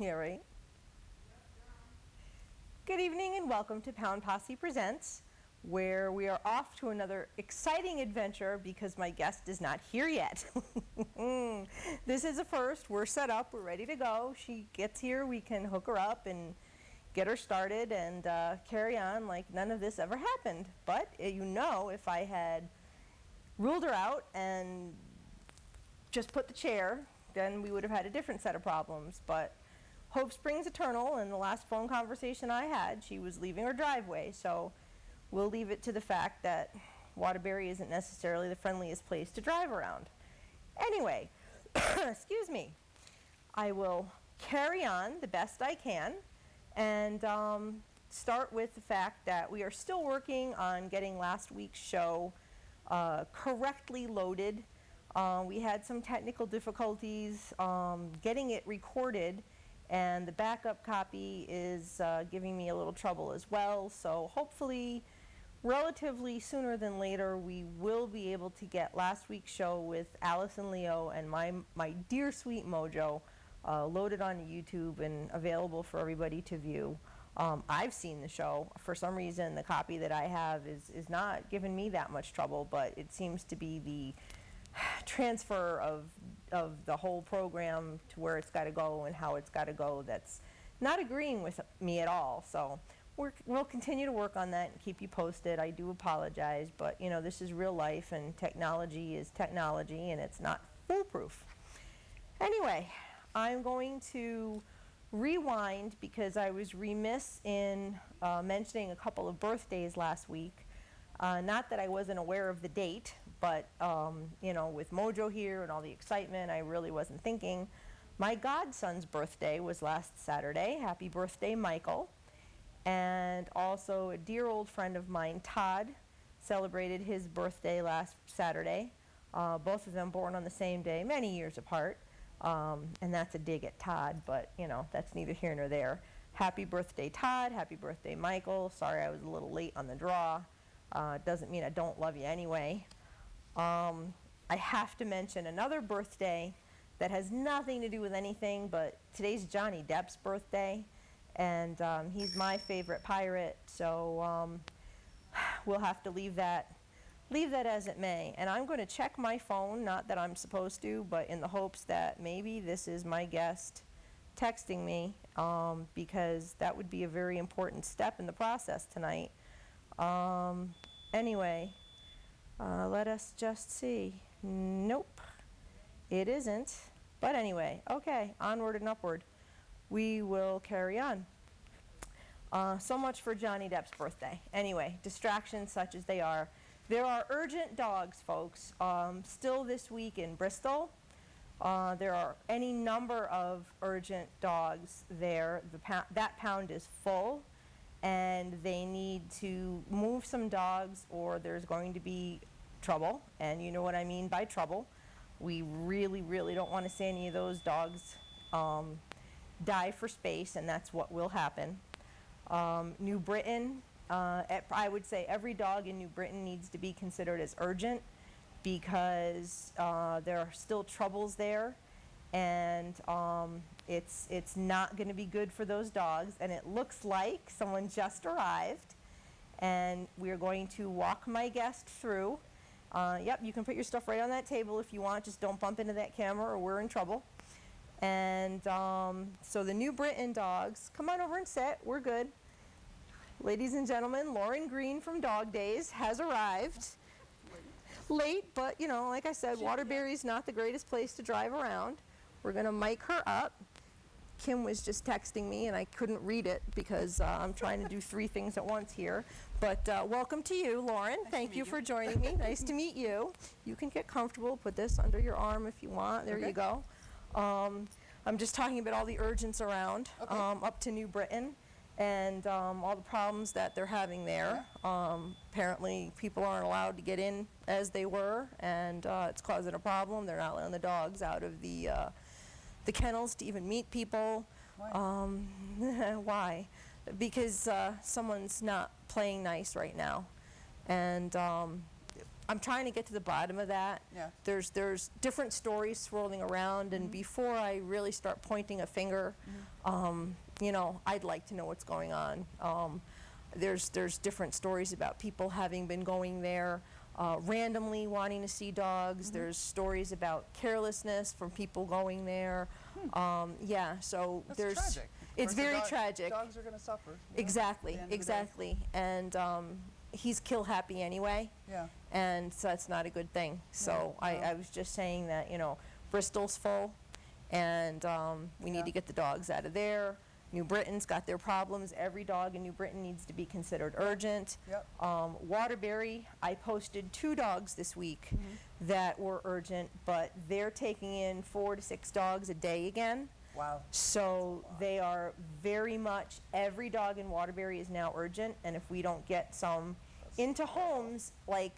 Yeah, right. Good evening and welcome to Posse Presents, where we are off to another exciting adventure because my guest is not here yet. This is a first. We're set up. We're ready to go. She gets here. We can hook her up and get her started and carry on like none of this ever happened. But if I had ruled her out and just put the chair, then we would have had a different set of problems. But hope springs eternal, and the last phone conversation I had, she was leaving her driveway, so we'll leave it to the fact that Waterbury isn't necessarily the friendliest place to drive around. Anyway, excuse me, I will carry on the best I can and start with the fact that we are still working on getting last week's show correctly loaded. We had some technical difficulties getting it recorded, and the backup copy is giving me a little trouble as well. So hopefully, relatively sooner than later, we will be able to get last week's show with Alice and Leo and my dear sweet Mojo loaded on YouTube and available for everybody to view. I've seen the show. For some reason, the copy that I have is not giving me that much trouble, but it seems to be the transfer of the whole program to where it's got to go and how it's got to go that's not agreeing with me at all. So we'll continue to work on that and keep you posted. I do apologize, but this is real life, and technology is technology, and it's not foolproof. Anyway, I'm going to rewind because I was remiss in mentioning a couple of birthdays last week. Not that I wasn't aware of the date, but with Mojo here and all the excitement, I really wasn't thinking. My godson's birthday was last Saturday. Happy birthday, Michael. And also a dear old friend of mine, Todd, celebrated his birthday last Saturday. Both of them born on the same day, many years apart. And that's a dig at Todd, but that's neither here nor there. Happy birthday, Todd. Happy birthday, Michael. Sorry I was a little late on the draw. Doesn't mean I don't love you anyway. I have to mention another birthday that has nothing to do with anything, but today's Johnny Depp's birthday, and he's my favorite pirate, so we'll have to leave that as it may. And I'm going to check my phone, not that I'm supposed to, but in the hopes that maybe this is my guest texting me, because that would be a very important step in the process tonight. Anyway, let us just see. Nope, it isn't. But anyway, okay, onward and upward. We will carry on. So much for Johnny Depp's birthday. Anyway, distractions such as they are. There are urgent dogs, folks, still this week in Bristol. There are any number of urgent dogs there. That pound is full, and they need to move some dogs or there's going to be trouble. And you know what I mean by trouble. We really, really don't want to see any of those dogs die for space, and that's what will happen. New Britain, I would say every dog in New Britain needs to be considered as urgent because there are still troubles there, and it's not going to be good for those dogs. And it looks like someone just arrived, and we're going to walk my guest through. Yep, you can put your stuff right on that table if you want. Just don't bump into that camera or we're in trouble. And so the New Britain dogs, come on over and sit. We're good. Ladies and gentlemen, Lorin Greene from Dog Days has arrived. Late, but like I said, Waterbury's not the greatest place to drive around. We're going to mic her up. Kim was just texting me and I couldn't read it because I'm trying to do 3 things at once here. But welcome to you, Lorin. Thank you for joining me. Nice to meet you. You can get comfortable. Put this under your arm if you want. There you go. I'm just talking about all the urgents around up to New Britain and all the problems that they're having there. Apparently people aren't allowed to get in as they were, and it's causing a problem. They're not letting the dogs out of the kennels to even meet people. Why? Why? Because someone's not playing nice right now. And I'm trying to get to the bottom of that. Yeah. There's different stories swirling around, and before I really start pointing a finger, you know, I'd like to know what's going on. There's different stories about people having been going there randomly wanting to see dogs. There's stories about carelessness from people going there. Yeah, so That's there's tragic. it's Of course, very tragic. Dogs are going to suffer. You know, Exactly, at the end of the day. exactly. And he's kill happy anyway. Yeah. And so that's not a good thing. So Yeah, no. I was just saying that, you know, Bristol's full, and we need Yeah. to get the dogs out of there. New Britain's got their problems. Every dog in New Britain needs to be considered urgent. Yep. Waterbury, I posted 2 dogs this week that were urgent, but they're taking in 4 to 6 dogs a day again. Wow. So they are very much, every dog in Waterbury is now urgent, and if we don't get some into homes like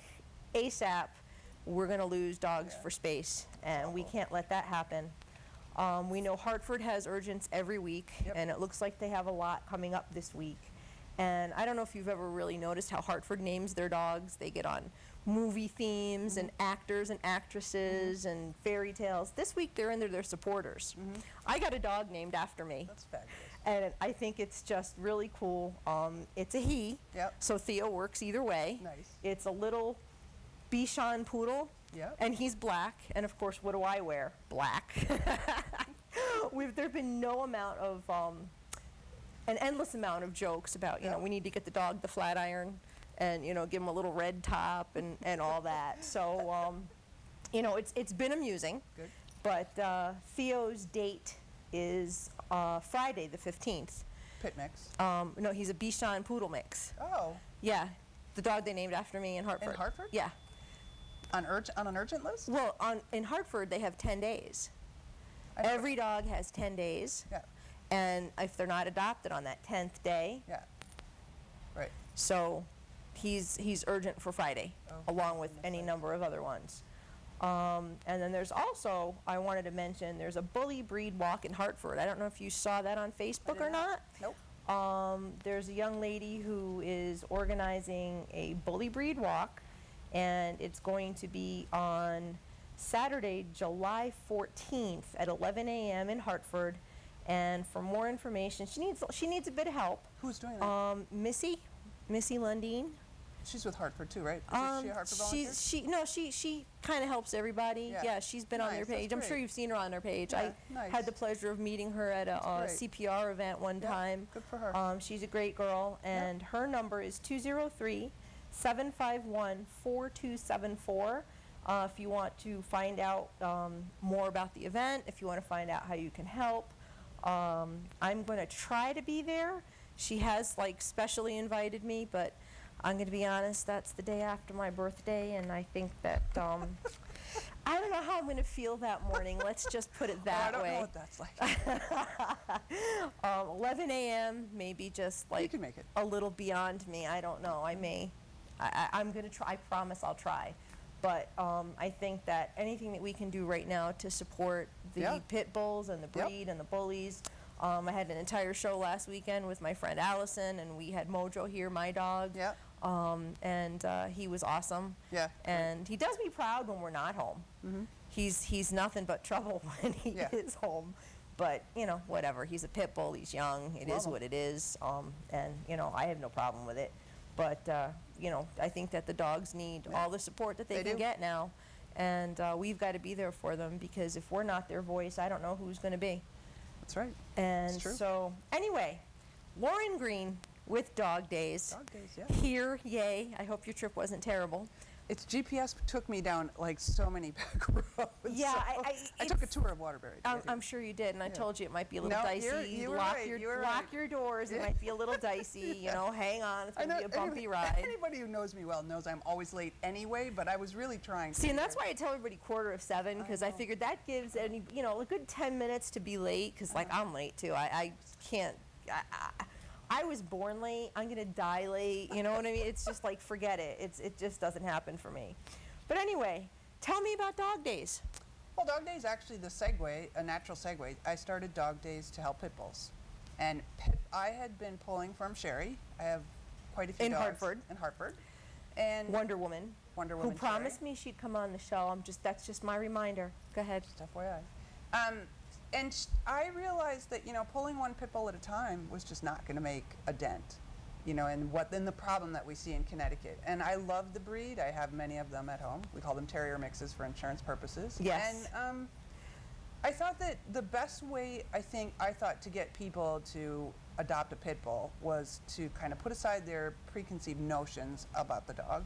ASAP, we're going to lose dogs for space, and we can't let that happen. We know Hartford has urgents every week, and it looks like they have a lot coming up this week. And I don't know if you've ever really noticed how Hartford names their dogs. They get on movie themes and actors and actresses and fairy tales. This week they're into their supporters. I got a dog named after me. That's fabulous. And I think it's just really cool. It's a he, Yep. so Theo works either way. Nice. It's a little Bichon poodle, Yep. and he's black. And of course, what do I wear? Black. There've been no amount of, an endless amount of jokes about, you know, we need to get the dog the flat iron, and, you know, give him a little red top and all that. So, you know, it's been amusing. Good. But Theo's date is Friday the 15th. Pit mix. No, he's a Bichon poodle mix. Oh. Yeah, the dog they named after me in Hartford. In Hartford? Yeah. On an urgent list? Well, in Hartford they have 10 days. I know. Every dog has 10 days. Yeah. And if they're not adopted on that 10th day, Yeah. Right. so he's urgent for Friday, Oh, along with goodness any sakes. number of other ones. And then there's also, I wanted to mention, there's a bully breed walk in Hartford. I don't know if you saw that on Facebook or not. Nope. There's a young lady who is organizing a bully breed walk, and it's going to be on Saturday, July 14th at 11 a.m. in Hartford. And for more information, she needs a bit of help. Who's doing that? Missy Lundeen. She's with Hartford too, right? Is she a Hartford volunteer? She kind of helps everybody. Yeah. Yeah, she's been on their Nice, that's page. I'm sure great. you've seen her on their page. Yeah, I nice. had the pleasure of meeting her at a That's great. CPR event one Yeah, time. good for her. She's a great girl, and her number is 203-751-4274. If you want to find out more about the event, if you want to find out how you can help. I'm going to try to be there. She has specially invited me, but I'm going to be honest, that's the day after my birthday, and I think that I don't know how I'm going to feel that morning. Let's just put it that I don't way. know what that's like. 11 a.m. maybe just You can make it. a little beyond me. I don't know. I may. I'm going to try. I promise I'll try. But I think that anything that we can do right now to support the pit bulls and the breed and the bullies. I had an entire show last weekend with my friend Allison, and we had Mojo here, my dog. Yeah. And he was awesome. Yeah. And he does me proud when we're not home. He's nothing but trouble when he is home. But, you know, whatever. He's a pit bull. He's young. It is what it is. And, you know, I have no problem with it. But, you know, I think that the dogs need all the support that they can get now. And we've got to be there for them, because if we're not their voice, I don't know who's going to be. That's right. And true. so, anyway, Lorin Greene with Dog Days. Dog days, yeah. Here, yay. I hope your trip wasn't terrible. Its GPS took me down so many back roads. Yeah, so I took a tour of Waterbury. I'm sure you did, and I told you it might be a little No, dicey. you were lock right, your you were lock right. your doors. It might be a little dicey. You know, hang on. It's going to be a bumpy ride. Anybody who knows me well knows I'm always late anyway, but I was really trying to. See, and that's why I tell everybody 6:45, because I figured that gives a good 10 minutes to be late, because I'm late too. I can't. I was born late. I'm going to die late. You know what I mean? It's just forget it. It just doesn't happen for me. But anyway, tell me about Dog Days. Well, Dog Days actually a natural segue. I started Dog Days to help pit bulls. And I had been pulling from Sherry. I have quite a few In dogs. Hartford. In Hartford. And Wonder Woman. Wonder Who Woman promised me she'd come on the show. That's just my reminder. Go ahead. Just FYI. I realized that, pulling one pit bull at a time was just not going to make a dent, in the problem that we see in Connecticut. And I love the breed. I have many of them at home. We call them terrier mixes for insurance purposes. Yes. And I thought that the best way, I thought to get people to adopt a pit bull was to kind of put aside their preconceived notions about the dog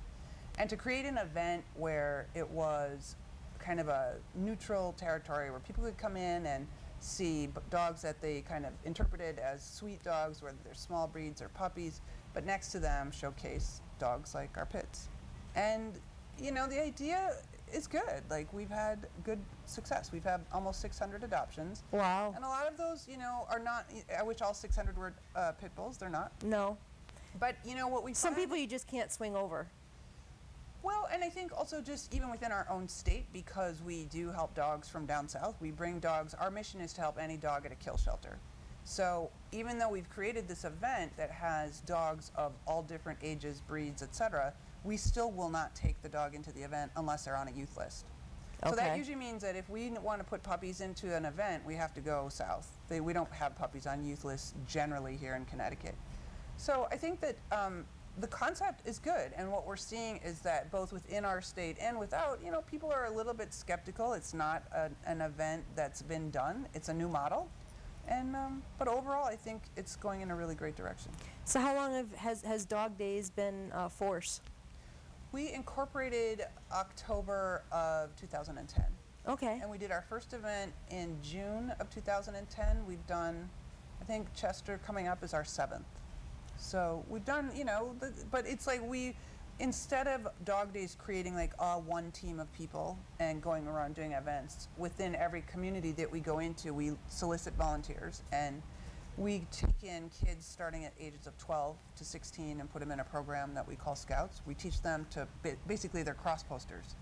and to create an event where it was kind of a neutral territory where people could come in and see dogs that they kind of interpreted as sweet dogs, whether they're small breeds or puppies, but next to them showcase dogs like our pits. And, the idea is good. Like, we've had good success. We've had almost 600 adoptions. Wow. And a lot of those, are not, I wish all 600 were pit bulls. They're not. No. But, what we Some find, people you just can't swing over. well, and I think also just even within our own state, because we do help dogs from down south, we bring dogs, our mission is to help any dog at a kill shelter. So even though we've created this event that has dogs of all different ages, breeds, etc., we still will not take the dog into the event unless they're on a youth list. So that Okay. usually means that if we want to put puppies into an event, we have to go south. We don't have puppies on youth lists generally here in Connecticut. So I think that the concept is good, and what we're seeing is that both within our state and without, people are a little bit skeptical. It's not an event that's been done. It's a new model, and but overall, I think it's going in a really great direction. So how long has Dog Days been force? We incorporated October of 2010. Okay. And we did our first event in June of 2010. We've done, I think Chester coming up is our 7th. So we've done, but it's like instead of Dog Days creating like one team of people and going around doing events, within every community that we go into, we solicit volunteers and we take in kids starting at ages of 12 to 16 and put them in a program that we call Scouts. We teach them to, basically they're cross-posters.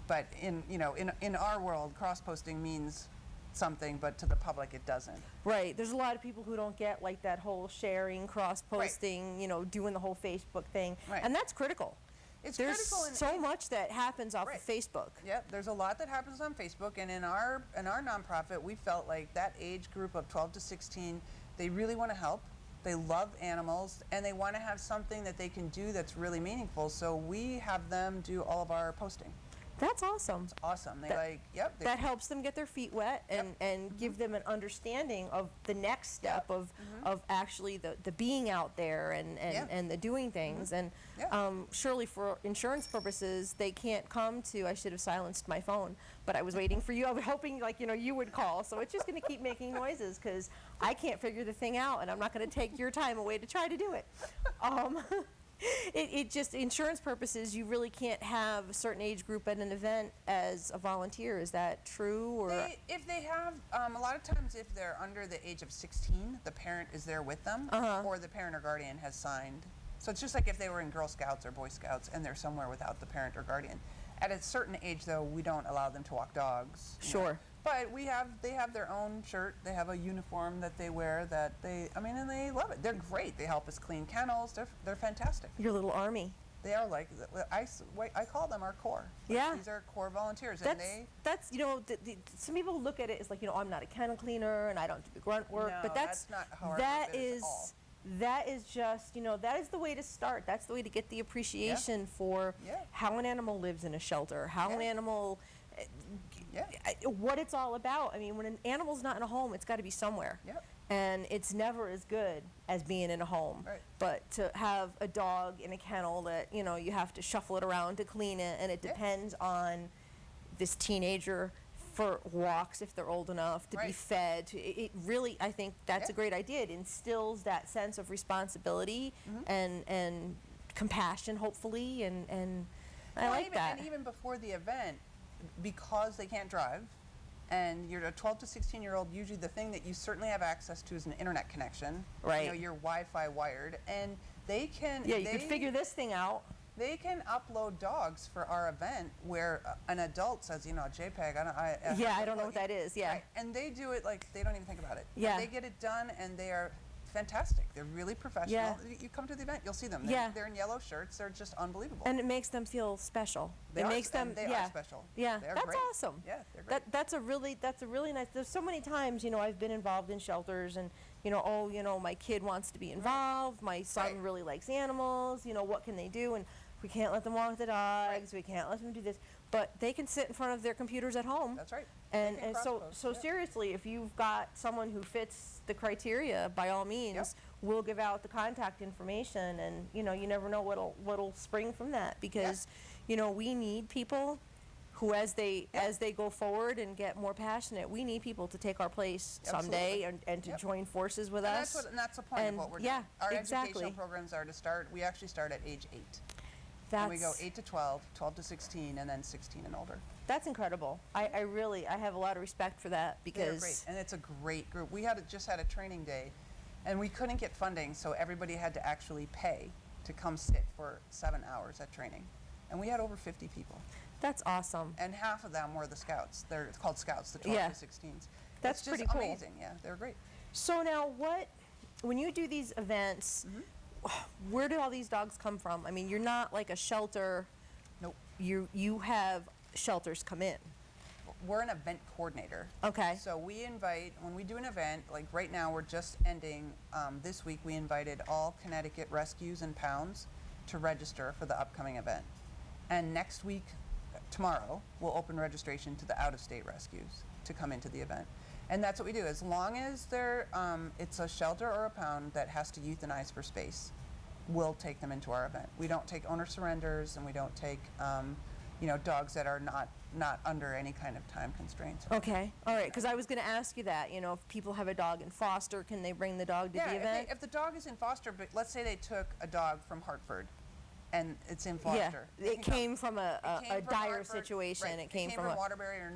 But in our world, cross-posting means something, but to the public it doesn't. Right. There's a lot of people who don't get like that whole sharing, cross-posting, doing the whole Facebook thing. Right. And that's critical. It's There's critical. so much that happens off Right. of Facebook. Yep, there's a lot that happens on Facebook, and in our nonprofit, we felt like that age group of 12 to 16, they really want to help. They love animals, and they want to have something that they can do that's really meaningful. So we have them do all of our posting. That's awesome. Awesome. Yep. That helps them get their feet wet and give them an understanding of the next step of actually the being out there and the doing things. And surely for insurance purposes, they can't come to, I should have silenced my phone, but I was waiting for you. I was hoping you would call. So it's just going to keep making noises because I can't figure the thing out, and I'm not going to take your time away to try to do it. It just, insurance purposes, you really can't have a certain age group at an event as a volunteer. Is that true? Or if they have, a lot of times if they're under the age of 16, the parent is there with them, or the parent or guardian has signed. So it's just like if they were in Girl Scouts or Boy Scouts and they're somewhere without the parent or guardian. At a certain age, though, we don't allow them to walk dogs. Sure. But they have their own shirt. They have a uniform that they wear and they love it. They're great. They help us clean kennels. They're fantastic. your little army? They are like, I call them our core. Yeah. These are core volunteers. That's some people look at it as like, I'm not a kennel cleaner and I don't do the grunt work, No, but that's not how our group is at all. That is just, that is the way to start. That's the way to get the appreciation for how an animal lives in a shelter, how an animal, what it's all about. I mean, when an animal's not in a home, it's got to be somewhere. Yep. And it's never as good as being in a home. Right. But to have a dog in a kennel that, you have to shuffle it around to clean it, and it depends on this teenager for walks if they're old enough to be fed. It really, I think that's a great idea. It instills that sense of responsibility and compassion, hopefully, and I like that. And even before the event, because they can't drive, and you're a 12 to 16-year-old, usually the thing that you certainly have access to is an internet connection. Right. You're Wi-Fi wired, and they can. Yeah, you could figure this thing out. They can upload dogs for our event where an adult says, JPEG. I don't know what that is. Yeah. Right. And they do it like they don't even think about it. Yeah. They get it done, and they are fantastic. They're really professional. Yeah. You come to the event, you'll see them. Yeah. They're in yellow shirts. They're just unbelievable. And it makes them feel special. They it are, makes them, and they are special. Yeah, They're that's great. awesome. Yeah, they're great. That's a really nice. There's so many times, I've been involved in shelters, and my kid wants to be involved. My son Right. really likes animals. What can they do? And we can't let them walk the dogs. We can't let them do this. But they can sit in front of their computers at home. That's right. And They can so cross-post, yeah. seriously, if you've got someone who fits the criteria, by all means, Yep. we'll give out the contact information, and you never know what'll spring from that, because we need people who, as they go forward and get more passionate, we need people to take our place someday, Absolutely. and to Yep. join forces with And us. that's the point And of what we're yeah, doing. Our exactly. educational programs are to start. We actually start at age 8. That's, And we go 8 to 12, 12 to 16, and then 16 and older. That's incredible. I have a lot of respect for that, They're because great, and it's a great group. We just had a training day, and we couldn't get funding, so everybody had to actually pay to come sit for 7 hours at training. And we had over 50 people, that's awesome. and half of them were the scouts. They're called scouts, the 12 Yeah. to 16s. That's it's just pretty cool. amazing. Yeah, they're great. So now, when you do these events, where do all these dogs come from? I mean, you're not like a shelter. Nope. You have shelters come in. We're an event coordinator. Okay. So we invite, when we do an event, like right now we're just ending, this week we invited all Connecticut rescues and pounds to register for the upcoming event. And next week, tomorrow, we'll open registration to the out-of-state rescues to come into the event. And that's what we do. As long as it's a shelter or a pound that has to euthanize for space, we'll take them into our event. We don't take owner surrenders, and we don't take dogs that are not under any kind of time constraints. Okay. All right. Because I was going to ask you that. If people have a dog in foster, can they bring the dog to the event? If the dog is in foster, but let's say they took a dog from Hartford, and it's in foster. Yeah. It came from a It came from dire Hartford, situation. right. It came from Waterbury or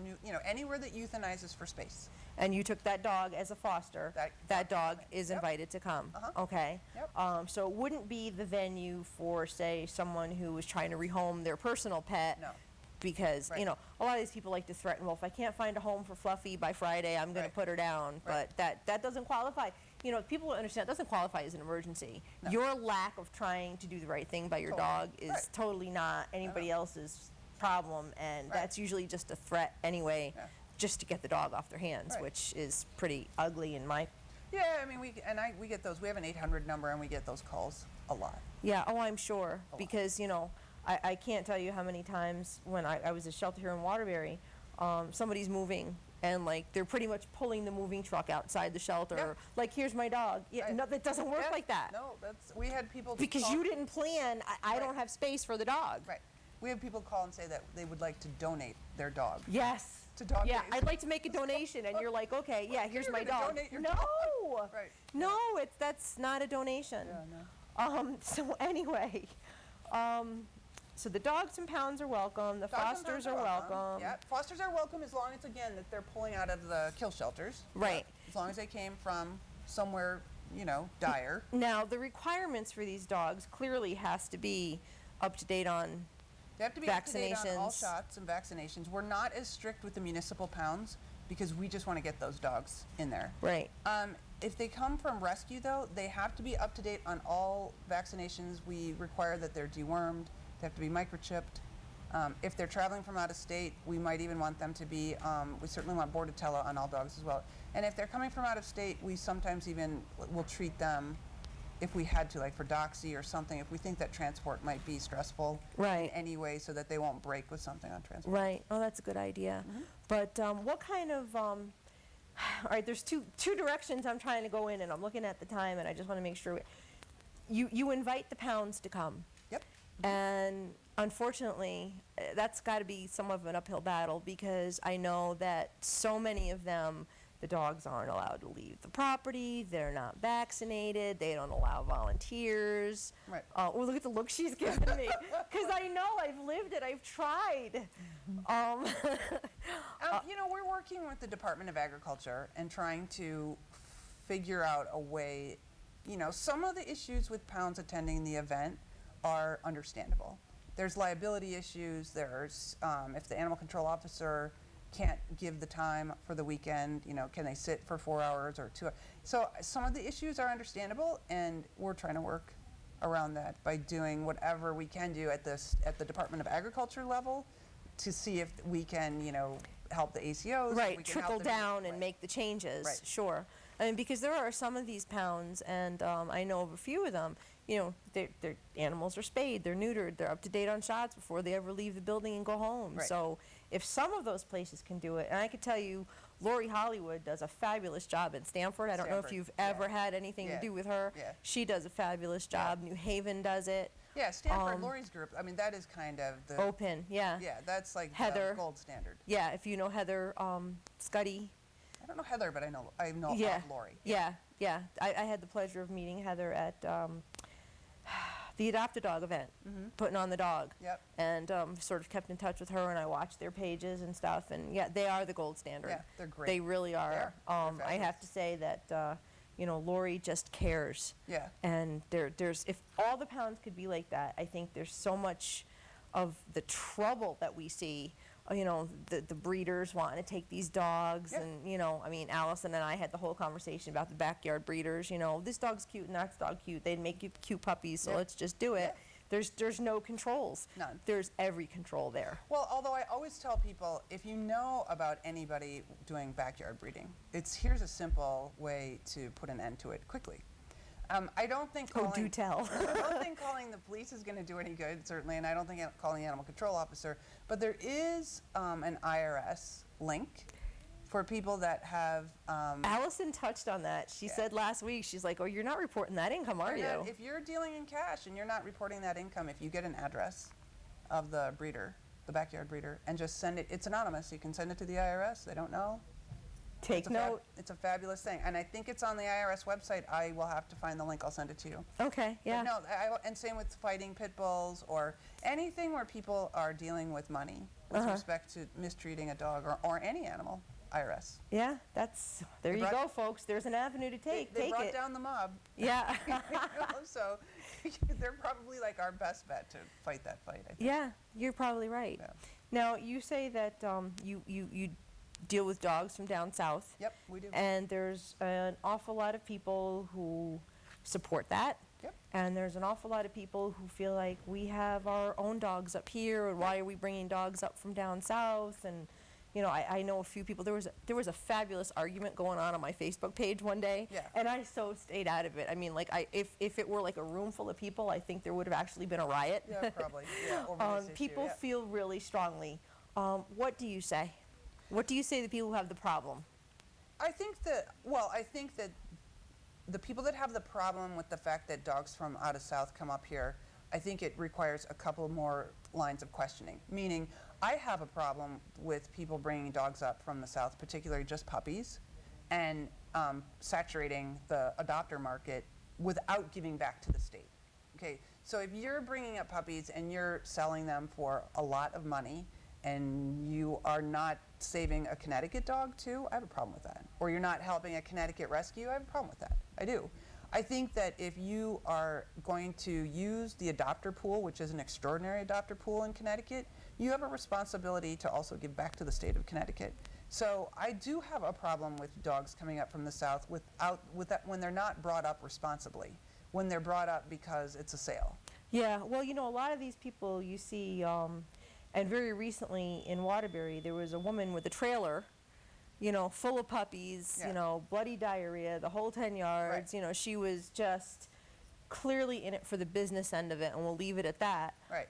anywhere that euthanizes for space. And you took that dog as a foster. That dog is invited to come. Uh-huh. Okay. Yep. So it wouldn't be the venue for, say, someone who was trying to rehome their personal pet. No. Because, Right. a lot of these people like to threaten, well, if I can't find a home for Fluffy by Friday, I'm going to Right. put her down. Right. But that doesn't qualify. People understand, it doesn't qualify as an emergency. No. Your lack of trying to do the right thing by your Totally. dog is Right. totally not anybody else's problem, and Right. that's usually just a threat anyway, Yeah. just to get the dog off their hands, Right. which is pretty ugly in my... Yeah, I mean, we get those. We have an 800 number, and we get those calls a lot. Yeah, I'm sure, lot. because, I can't tell you how many times when I was at a shelter here in Waterbury, somebody's moving, and they're pretty much pulling the moving truck outside the shelter. Yeah. Like, here's my dog. Yeah, Right. no, that doesn't work Yeah, like that. No, we had people Because call, you didn't plan, I Right. don't have space for the dog. Right. We have people call and say that they would like to donate their dog. Yes. To dog Yeah, days. I'd like to make a donation, and you're like, okay, yeah, here's You're my gonna dog. donate your No. dog. Right. No, that's not a donation. Yeah, no. So anyway, so the dogs and pounds are welcome. The Dogs and fosters pounds are welcome. Yeah, fosters are welcome as long as, again, that they're pulling out of the kill shelters. Right. As long as they came from somewhere, dire. Now, the requirements for these dogs clearly has to be up to date on. They have to be up to date on all Vaccinations. shots and vaccinations. We're not as strict with the municipal pounds because we just want to get those dogs in there. Right. If they come from rescue, though, they have to be up to date on all vaccinations. We require that they're dewormed. They have to be microchipped. If they're traveling from out of state, we might even want them to be, we certainly want Bordetella on all dogs as well. And if they're coming from out of state, we sometimes even will treat them, if we had to, like for doxy or something, if we think that transport might be stressful Right. in any way so that they won't break with something on transport. Right. Oh, that's a good idea. But what kind of, all right, there's two directions I'm trying to go in, and I'm looking at the time, and I just want to make sure. You invite the pounds to come. Yep. And unfortunately, that's got to be somewhat of an uphill battle, because I know that so many of them, the dogs aren't allowed to leave the property, they're not vaccinated, they don't allow volunteers. Right. Oh, look at the look she's giving me. Because I know, I've lived it, I've tried. We're working with the Department of Agriculture and trying to figure out a way, some of the issues with pounds attending the event are understandable. There's liability issues, there's, if the animal control officer can't give the time for the weekend. You know, can they sit for 4 hours or 2 hours? So some of the issues are understandable, and we're trying to work around that by doing whatever we can do at the Department of Agriculture level to see if we can, you know, help the ACOs. Right, we can help trickle the- down and right. make the changes. Right. Sure. I mean, because there are some of these pounds, and I know of a few of them, you know, their animals are spayed, they're neutered, they're up to date on shots before they ever leave the building and go home. Right. So if some of those places can do it, and I could tell you, Lori Hollywood does a fabulous job in Stanford. I don't know if Stanford, you've yeah. ever had anything Yeah. to do with her. Yeah. She does a fabulous job. New Haven does it. Yeah, Stanford, Lori's group. I mean, that is kind of the Open, yeah. Yeah, that's like Heather. the gold standard. Yeah, if you know Heather Scuddy. I don't know Heather, but I know Yeah. of Lori. Yeah, yeah. I had the pleasure of meeting Heather at the Adopt-A-Dog event, putting on the dog. Yep. And sort of kept in touch with her, and I watched their pages and stuff. And yeah, they are the gold standard. Yeah, they're great. They really are. They're I have fabulous. to say that you know, Lori just cares. Yeah. And there's if all the pounds could be like that, I think there's so much of the trouble that we see. You know, the breeders wanting to take these dogs, Yep. and you know, I mean, Allison and I had the whole conversation about the backyard breeders. You know, this dog's cute and that dog cute. They'd make you cute puppies, so Yep. let's just do it. Yep. There's no controls. None. There's every control there. Well, although I always tell people, if you know about anybody doing backyard breeding, here's a simple way to put an end to it quickly. I don't think Oh, do tell. I don't think calling the police is going to do any good, certainly, and I don't think calling the animal control officer. But there is an IRS link for people that have. Allison touched on that. She said last week, she's like, "Oh, you're not reporting that income, are you?" If you're dealing in cash and you're not reporting that income, if you get an address of the breeder, the backyard breeder, and just send it, it's anonymous. You can send it to the IRS. They don't know. Take note. It's a fabulous thing, and I think it's on the IRS website. I will have to find the link. I'll send it to you. Okay, yeah. But no, and same with fighting pit bulls or anything where people are dealing with money with respect to mistreating a dog or any animal. IRS. Yeah, there you go, folks. There's an avenue to take. They Take brought it. down the mob. Yeah. You know, so they're probably like our best bet to fight that fight, I think. Yeah, you're probably right. Yeah. Now, you say that you deal with dogs from down south. Yep, we do. And there's an awful lot of people who support that. Yep. And there's an awful lot of people who feel like we have our own dogs up here, and why are we bringing dogs up from down south? And you know, I know a few people. There was a fabulous argument going on my Facebook page one day, Yeah. and I so stayed out of it. I mean, like if it were like a room full of people, I think there would have actually been a riot. Yeah, probably. Yeah, over this issue, People yeah. feel really strongly. What do you say? What do you say to the people who have the problem? I think that the people that have the problem with the fact that dogs from out of South come up here, I think it requires a couple more lines of questioning. Meaning, I have a problem with people bringing dogs up from the South, particularly just puppies, and saturating the adopter market without giving back to the state. Okay, so if you're bringing up puppies and you're selling them for a lot of money, and you are not saving a Connecticut dog too, I have a problem with that. Or you're not helping a Connecticut rescue, I have a problem with that. I do. I think that if you are going to use the adopter pool, which is an extraordinary adopter pool in Connecticut, you have a responsibility to also give back to the state of Connecticut. So I do have a problem with dogs coming up from the South with that when they're not brought up responsibly, when they're brought up because it's a sale. Yeah, well, you know, a lot of these people you see, and very recently in Waterbury, there was a woman with a trailer, you know, full of puppies, Yeah. you know, bloody diarrhea, the whole 10 yards. Right. You know, she was just clearly in it for the business end of it, and we'll leave it at that. Right.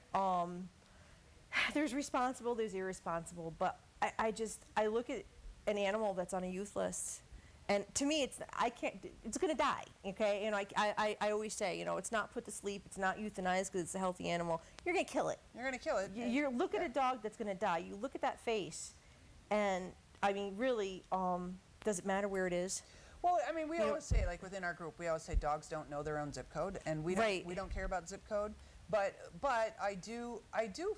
There's responsible, there's irresponsible, but I look at an animal that's on a youth list, and to me, it's going to die, okay? And I always say, you know, it's not put to sleep, it's not euthanized because it's a healthy animal. You're going to kill it. You're going to kill it. You look at a dog that's going to die. You look at that face, and I mean, really, does it matter where it is? Well, I mean, we You know- always say, like within our group, we always say dogs don't know their own zip code, and we don't Right. we don't care about zip code. But I do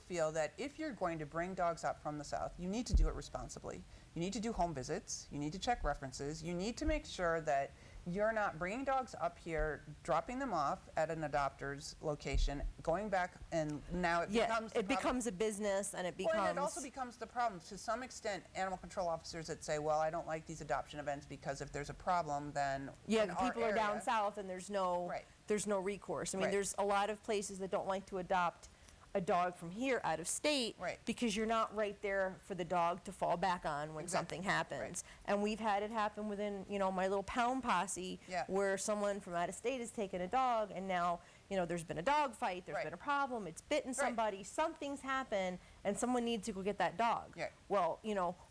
feel that if you're going to bring dogs up from the South, you need to do it responsibly. You need to do home visits. You need to check references. You need to make sure that you're not bringing dogs up here, dropping them off at an adopter's location, going back, and now it Yeah, becomes it becomes a business, and it becomes. Well, and it also becomes the problem. To some extent, animal control officers that say, well, I don't like these adoption events because if there's a problem, then Yeah, in the our people are down area- south, and there's no Right. there's no recourse. I mean, Right. there's a lot of places that don't like to adopt a dog from here out of state Right. because you're not right there for the dog to fall back on when Exactly. something happens. And we've had it happen within, my little pound posse Yeah. where someone from out of state has taken a dog, and now, there's been a dog fight, there's Right. been a problem, it's bitten somebody, something's happened, and someone needs to go get that dog. Yeah. Well,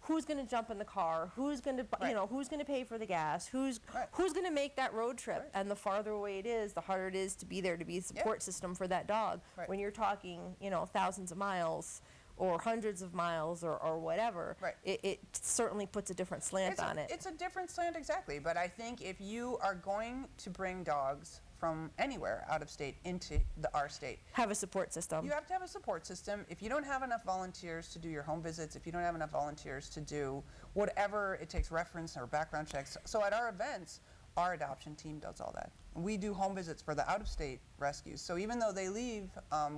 who's going to jump in the car? Who's going to, Right. who's going to pay for the gas? Who's Right. who's going to make that road trip? Right. And the farther away it is, the harder it is to be there to be a support system for that dog. Right. When you're talking, thousands of miles or hundreds of miles or whatever, Right. it certainly puts a different slant on it. It's a different slant, exactly. But I think if you are going to bring dogs from anywhere out of state into our state, Have a support system. you have to have a support system. If you don't have enough volunteers to do your home visits, if you don't have enough volunteers to do whatever it takes, reference or background checks. So at our events, our adoption team does all that. We do home visits for the out-of-state rescues. So even though they leave,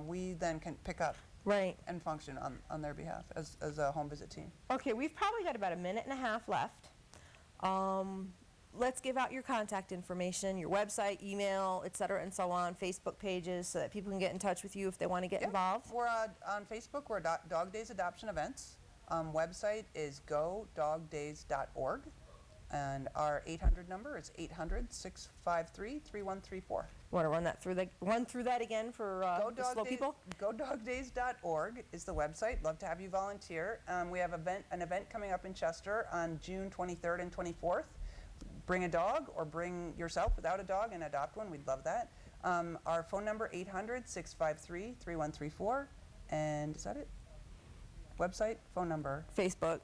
we then can pick up Right. and function on their behalf as a home visit team. Okay, we've probably got about a minute and a half left. Let's give out your contact information, your website, email, et cetera, and so on, Facebook pages, so that people can get in touch with you if they want to get involved. We're on Facebook. We're Dog Days Adoption Events. Website is godogdays.org. And our 800 number is 800-653-3134. Want to run through that again for the slow people? Godogdays.org is the website. Love to have you volunteer. We have an event coming up in Chester on June 23rd and 24th. Bring a dog or bring yourself without a dog and adopt one. We'd love that. Our phone number 800-653-3134. And is that it? Website, phone number. Facebook.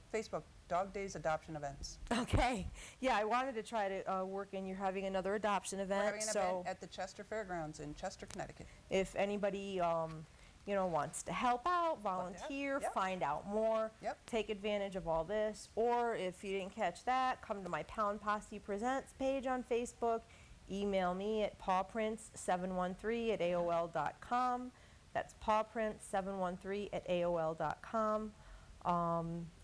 Dog Days Adoption Events. Okay. Yeah, I wanted to try to work in. You're having another adoption event. We're having an so event at the Chester Fairgrounds in Chester, Connecticut. if anybody wants to help out, volunteer, Yep. find out more, Yep. take advantage of all this, or if you didn't catch that, come to my Pound Posse Presents page on Facebook. Email me at pawprints713@aol.com. That's pawprints713@aol.com.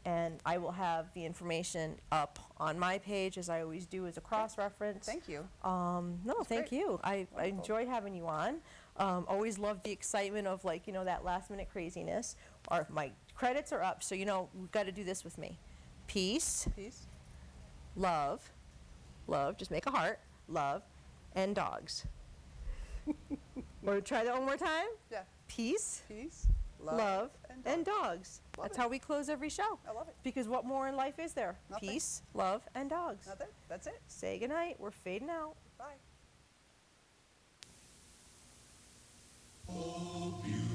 And I will have the information up on my page, as I always do, as a cross-reference. Thank you. No, thank great. you. I Wonderful. enjoy having you on. Always love the excitement of that last-minute craziness. My credits are up, so we've got to do this with me. Peace, Peace. love, just make a heart, love, and dogs. Want to try that one more time? Yeah. Peace, Peace. love, and and dogs. Love That's it. how we close every show. I love it. Because what more in life is there? Nothing. Peace, love, and dogs. Nothing. That's it. Say goodnight. We're fading out. Bye. Oh, beautiful.